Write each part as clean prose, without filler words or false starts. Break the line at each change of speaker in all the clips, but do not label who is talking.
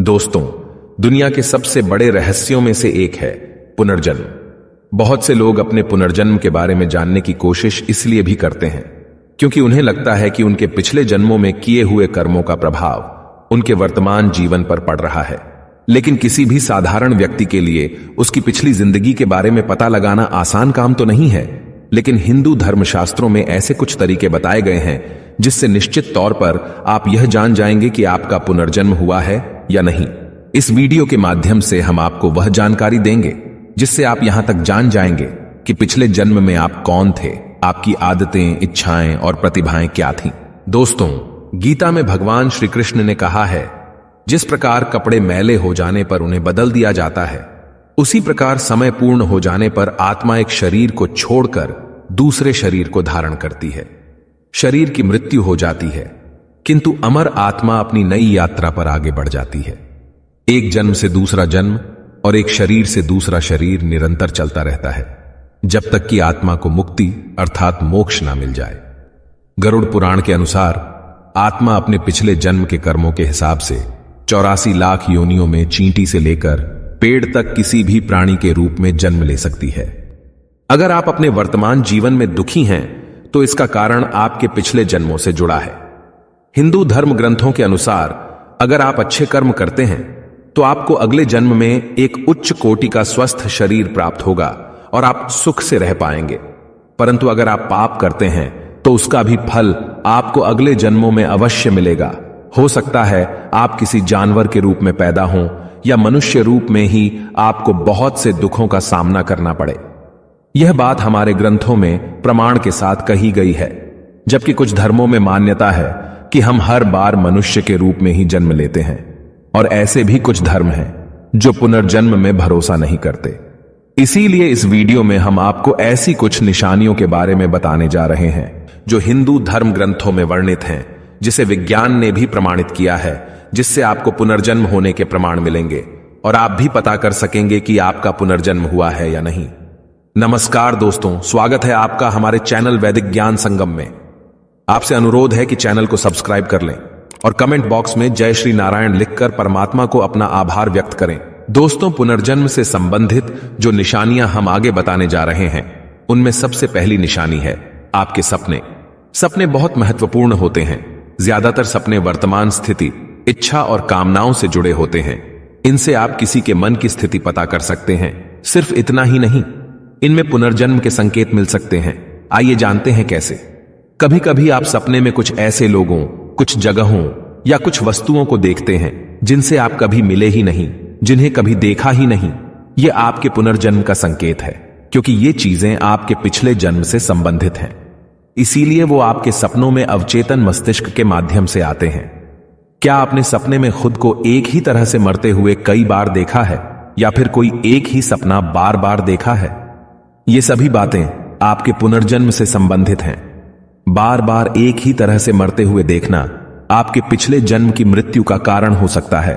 दोस्तों, दुनिया के सबसे बड़े रहस्यों में से एक है पुनर्जन्म। बहुत से लोग अपने पुनर्जन्म के बारे में जानने की कोशिश इसलिए भी करते हैं क्योंकि उन्हें लगता है कि उनके पिछले जन्मों में किए हुए कर्मों का प्रभाव उनके वर्तमान जीवन पर पड़ रहा है। लेकिन किसी भी साधारण व्यक्ति के लिए उसकी पिछली जिंदगी के बारे में पता लगाना आसान काम तो नहीं है। लेकिन हिंदू धर्मशास्त्रों में ऐसे कुछ तरीके बताए गए हैं जिससे निश्चित तौर पर आप यह जान जाएंगे कि आपका पुनर्जन्म हुआ है या नहीं। इस वीडियो के माध्यम से हम आपको वह जानकारी देंगे जिससे आप यहां तक जान जाएंगे कि पिछले जन्म में आप कौन थे, आपकी आदतें, इच्छाएं और प्रतिभाएं क्या थीं। दोस्तों, गीता में भगवान श्री कृष्ण ने कहा है, जिस प्रकार कपड़े मैले हो जाने पर उन्हें बदल दिया जाता है, उसी प्रकार समय पूर्ण हो जाने पर आत्मा एक शरीर को छोड़कर दूसरे शरीर को धारण करती है। शरीर की मृत्यु हो जाती है, किंतु अमर आत्मा अपनी नई यात्रा पर आगे बढ़ जाती है। एक जन्म से दूसरा जन्म और एक शरीर से दूसरा शरीर निरंतर चलता रहता है जब तक कि आत्मा को मुक्ति अर्थात मोक्ष ना मिल जाए। गरुड़ पुराण के अनुसार आत्मा अपने पिछले जन्म के कर्मों के हिसाब से 84 लाख योनियों में चींटी से लेकर पेड़ तक किसी भी प्राणी के रूप में जन्म ले सकती है। अगर आप अपने वर्तमान जीवन में दुखी हैं तो इसका कारण आपके पिछले जन्मों से जुड़ा है। हिंदू धर्म ग्रंथों के अनुसार अगर आप अच्छे कर्म करते हैं तो आपको अगले जन्म में एक उच्च कोटि का स्वस्थ शरीर प्राप्त होगा और आप सुख से रह पाएंगे। परंतु अगर आप पाप करते हैं तो उसका भी फल आपको अगले जन्मों में अवश्य मिलेगा। हो सकता है आप किसी जानवर के रूप में पैदा हों या मनुष्य रूप में ही आपको बहुत से दुखों का सामना करना पड़े। यह बात हमारे ग्रंथों में प्रमाण के साथ कही गई है, जबकि कुछ धर्मों में मान्यता है कि हम हर बार मनुष्य के रूप में ही जन्म लेते हैं। और ऐसे भी कुछ धर्म हैं जो पुनर्जन्म में भरोसा नहीं करते। इसीलिए इस वीडियो में हम आपको ऐसी कुछ निशानियों के बारे में बताने जा रहे हैं जो हिंदू धर्म ग्रंथों में वर्णित हैं, जिसे विज्ञान ने भी प्रमाणित किया है, जिससे आपको पुनर्जन्म होने के प्रमाण मिलेंगे और आप भी पता कर सकेंगे कि आपका पुनर्जन्म हुआ है या नहीं। नमस्कार दोस्तों, स्वागत है आपका हमारे चैनल वैदिक ज्ञान संगम में। आपसे अनुरोध है कि चैनल को सब्सक्राइब कर लें और कमेंट बॉक्स में जय श्री नारायण लिखकर परमात्मा को अपना आभार व्यक्त करें। दोस्तों, पुनर्जन्म से संबंधित जो निशानियां हम आगे बताने जा रहे हैं उनमें सबसे पहली निशानी है आपके सपने। सपने बहुत महत्वपूर्ण होते हैं। ज्यादातर सपने वर्तमान स्थिति, इच्छा और कामनाओं से जुड़े होते हैं। इनसे आप किसी के मन की स्थिति पता कर सकते हैं। सिर्फ इतना ही नहीं, इनमें पुनर्जन्म के संकेत मिल सकते हैं। आइए जानते हैं कैसे। कभी कभी आप सपने में कुछ ऐसे लोगों, कुछ जगहों या कुछ वस्तुओं को देखते हैं जिनसे आप कभी मिले ही नहीं, जिन्हें कभी देखा ही नहीं। यह आपके पुनर्जन्म का संकेत है, क्योंकि ये चीजें आपके पिछले जन्म से संबंधित हैं। इसीलिए वो आपके सपनों में अवचेतन मस्तिष्क के माध्यम से आते हैं। क्या आपने सपने में खुद को एक ही तरह से मरते हुए कई बार देखा है, या फिर कोई एक ही सपना बार बार देखा है? ये सभी बातें आपके पुनर्जन्म से संबंधित हैं। बार बार एक ही तरह से मरते हुए देखना आपके पिछले जन्म की मृत्यु का कारण हो सकता है।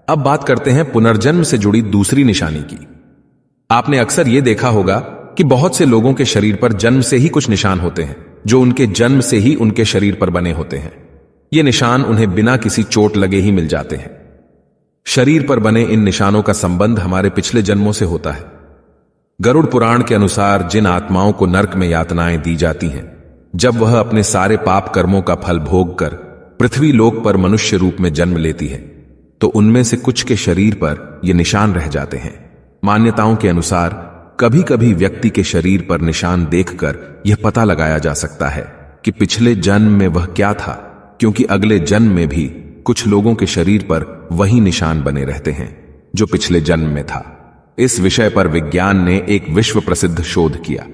अब बात करते हैं पुनर्जन्म से जुड़ी दूसरी निशानी की। आपने अक्सर यह देखा होगा कि बहुत से लोगों के शरीर पर जन्म से ही कुछ निशान होते हैं, जो उनके जन्म से ही उनके शरीर पर बने होते हैं। ये निशान उन्हें बिना किसी चोट लगे ही मिल जाते हैं। शरीर पर बने इन निशानों का संबंध हमारे पिछले जन्मों से होता है। गरुड़ पुराण के अनुसार जिन आत्माओं को नरक में यातनाएं दी जाती हैं, जब वह अपने सारे पाप कर्मों का फल भोग कर पृथ्वी लोक पर मनुष्य रूप में जन्म लेती है, तो उनमें से कुछ के शरीर पर ये निशान रह जाते हैं। मान्यताओं के अनुसार कभी कभी व्यक्ति के शरीर पर निशान देखकर यह पता लगाया जा सकता है कि पिछले जन्म में वह क्या था, क्योंकि अगले जन्म में भी कुछ लोगों के शरीर पर वही निशान बने रहते हैं जो पिछले जन्म में था। इस विषय पर विज्ञान ने एक विश्व प्रसिद्ध शोध किया।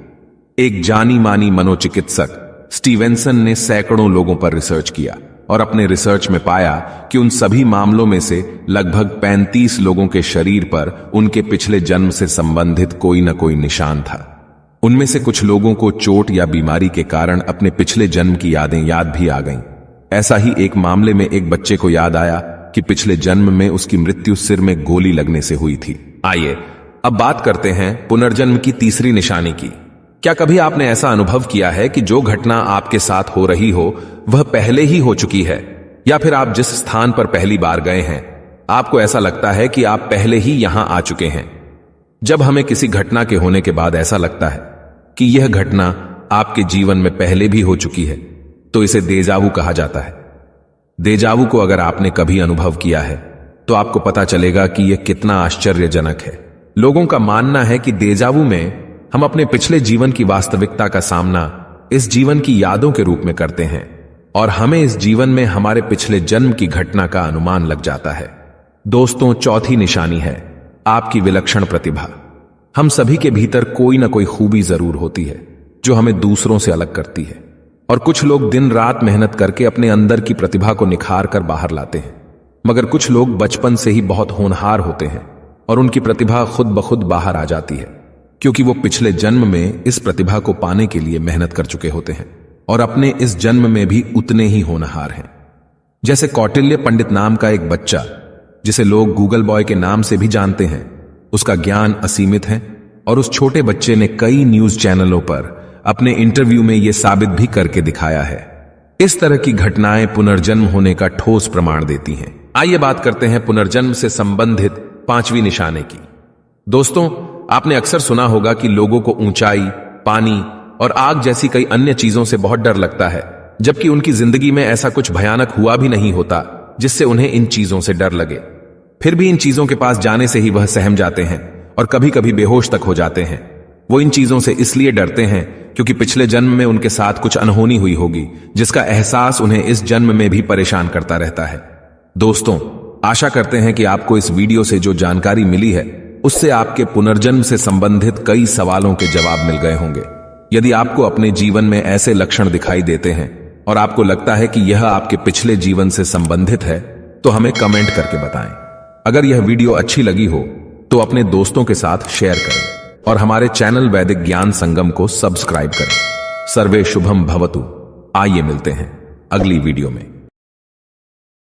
एक जानी मानी मनोचिकित्सक स्टीवेंसन ने सैकड़ों लोगों पर रिसर्च किया और अपने रिसर्च में पाया कि उन सभी मामलों में से लगभग 35 लोगों के शरीर पर उनके पिछले जन्म से संबंधित कोई न कोई निशान था। उनमें से कुछ लोगों को चोट या बीमारी के कारण अपने पिछले जन्म की यादें याद भी आ गईं। ऐसा ही एक मामले में एक बच्चे को याद आया कि पिछले जन्म में उसकी मृत्यु सिर में गोली लगने से हुई थी। आइए अब बात करते हैं पुनर्जन्म की तीसरी निशानी की। क्या कभी आपने ऐसा अनुभव किया है कि जो घटना आपके साथ हो रही हो वह पहले ही हो चुकी है, या फिर आप जिस स्थान पर पहली बार गए हैं आपको ऐसा लगता है कि आप पहले ही यहां आ चुके हैं। जब हमें किसी घटना के होने के बाद ऐसा लगता है कि यह घटना आपके जीवन में पहले भी हो चुकी है, तो इसे देजावू कहा जाता है। देजावू को अगर आपने कभी अनुभव किया है तो आपको पता चलेगा कि यह कितना आश्चर्यजनक है। लोगों का मानना है कि देजावू में हम अपने पिछले जीवन की वास्तविकता का सामना इस जीवन की यादों के रूप में करते हैं और हमें इस जीवन में हमारे पिछले जन्म की घटना का अनुमान लग जाता है। दोस्तों, चौथी निशानी है आपकी विलक्षण प्रतिभा। हम सभी के भीतर कोई ना कोई खूबी जरूर होती है जो हमें दूसरों से अलग करती है, और कुछ लोग दिन रात मेहनत करके अपने अंदर की प्रतिभा को निखार कर बाहर लाते हैं, मगर कुछ लोग बचपन से ही बहुत होनहार होते हैं और उनकी प्रतिभा खुद ब खुद बाहर आ जाती है, क्योंकि वो पिछले जन्म में इस प्रतिभा को पाने के लिए मेहनत कर चुके होते हैं और अपने इस जन्म में भी उतने ही होनहार हैं। जैसे कौटिल्य पंडित नाम का एक बच्चा, जिसे लोग गूगल बॉय के नाम से भी जानते हैं, उसका ज्ञान असीमित है और उस छोटे बच्चे ने कई न्यूज चैनलों पर अपने इंटरव्यू में यह साबित भी करके दिखाया है। इस तरह की घटनाएं पुनर्जन्म होने का ठोस प्रमाण देती हैं। आइए बात करते हैं पुनर्जन्म से संबंधित पांचवी निशानी की। दोस्तों, आपने अक्सर सुना होगा कि लोगों को ऊंचाई, पानी और आग जैसी कई अन्य चीजों से बहुत डर लगता है, जबकि उनकी जिंदगी में ऐसा कुछ भयानक हुआ भी नहीं होता जिससे उन्हें इन चीजों से डर लगे। फिर भी इन चीजों के पास जाने से ही वह सहम जाते हैं और कभी कभी बेहोश तक हो जाते हैं। वो इन चीजों से इसलिए डरते हैं क्योंकि पिछले जन्म में उनके साथ कुछ अनहोनी हुई होगी, जिसका एहसास उन्हें इस जन्म में भी परेशान करता रहता है। दोस्तों, आशा करते हैं कि आपको इस वीडियो से जो जानकारी मिली है उससे आपके पुनर्जन्म से संबंधित कई सवालों के जवाब मिल गए होंगे। यदि आपको अपने जीवन में ऐसे लक्षण दिखाई देते हैं और आपको लगता है कि यह आपके पिछले जीवन से संबंधित है, तो हमें कमेंट करके बताएं। अगर यह वीडियो अच्छी लगी हो तो अपने दोस्तों के साथ शेयर करें और हमारे चैनल वैदिक ज्ञान संगम को सब्सक्राइब करें। सर्वे शुभम भवतु। आइए मिलते हैं अगली वीडियो में।